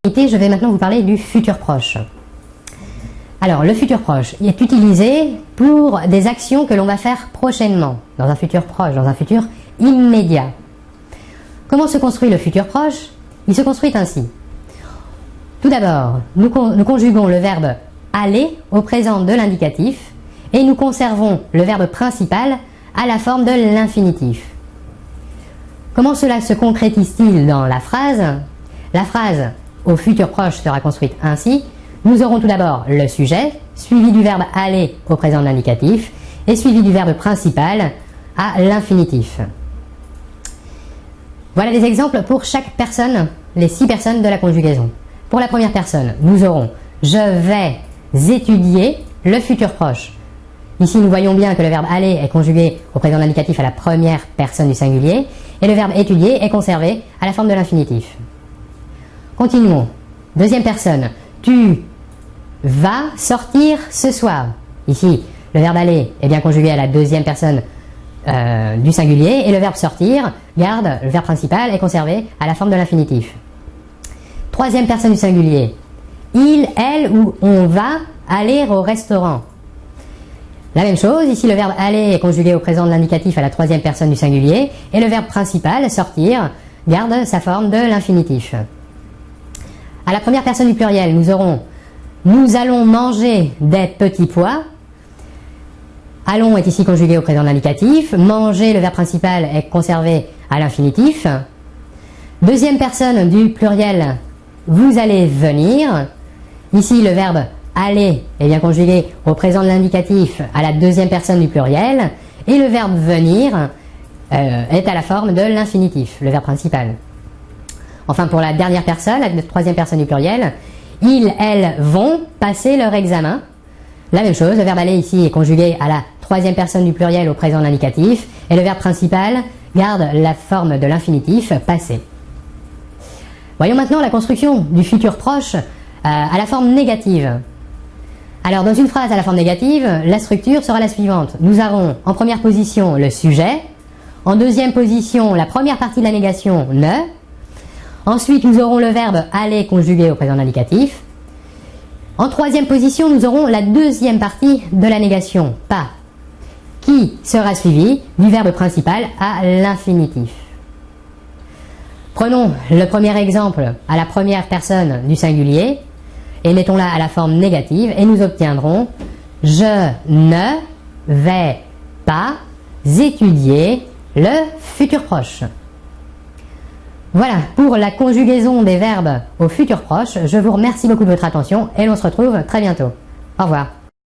Je vais maintenant vous parler du futur proche. Alors, le futur proche est utilisé pour des actions que l'on va faire prochainement, dans un futur proche, dans un futur immédiat. Comment se construit le futur proche? Il se construit ainsi. Tout d'abord, nous conjuguons le verbe aller au présent de l'indicatif et nous conservons le verbe principal à la forme de l'infinitif. Comment cela se concrétise-t-il dans la phrase? La phrase au futur proche sera construite ainsi. Nous aurons tout d'abord le sujet, suivi du verbe aller au présent de l'indicatif, et suivi du verbe principal à l'infinitif. Voilà des exemples pour chaque personne, les 6 personnes de la conjugaison. Pour la première personne, nous aurons « je vais étudier le futur proche ». Ici, nous voyons bien que le verbe aller est conjugué au présent de l'indicatif à la première personne du singulier, et le verbe étudier est conservé à la forme de l'infinitif. Continuons. Deuxième personne. Tu vas sortir ce soir. Ici, le verbe aller est bien conjugué à la deuxième personne du singulier et le verbe sortir garde le verbe principal est conservé à la forme de l'infinitif. Troisième personne du singulier. Il, elle ou on va aller au restaurant. La même chose, ici le verbe aller est conjugué au présent de l'indicatif à la troisième personne du singulier et le verbe principal, sortir, garde sa forme de l'infinitif. À la première personne du pluriel, nous aurons « nous allons manger des petits pois ». Allons est ici conjugué au présent de l'indicatif. Manger, le verbe principal, est conservé à l'infinitif. Deuxième personne du pluriel, vous allez venir. Ici, le verbe aller est bien conjugué au présent de l'indicatif à la deuxième personne du pluriel. Et le verbe venir est à la forme de l'infinitif, le verbe principal. Enfin, pour la dernière personne, la troisième personne du pluriel, ils, elles vont passer leur examen. La même chose, le verbe aller ici est conjugué à la troisième personne du pluriel au présent de l'indicatif et le verbe principal garde la forme de l'infinitif passé. Voyons maintenant la construction du futur proche à la forme négative. Alors, dans une phrase à la forme négative, la structure sera la suivante. Nous avons en première position le sujet, en deuxième position la première partie de la négation ne. Ensuite, nous aurons le verbe aller conjugué au présent de l'indicatif. En troisième position, nous aurons la deuxième partie de la négation, pas, qui sera suivie du verbe principal à l'infinitif. Prenons le premier exemple à la première personne du singulier et mettons-la à la forme négative et nous obtiendrons « je ne vais pas étudier le futur proche ». Voilà, pour la conjugaison des verbes au futur proche, je vous remercie beaucoup de votre attention et l'on se retrouve très bientôt. Au revoir.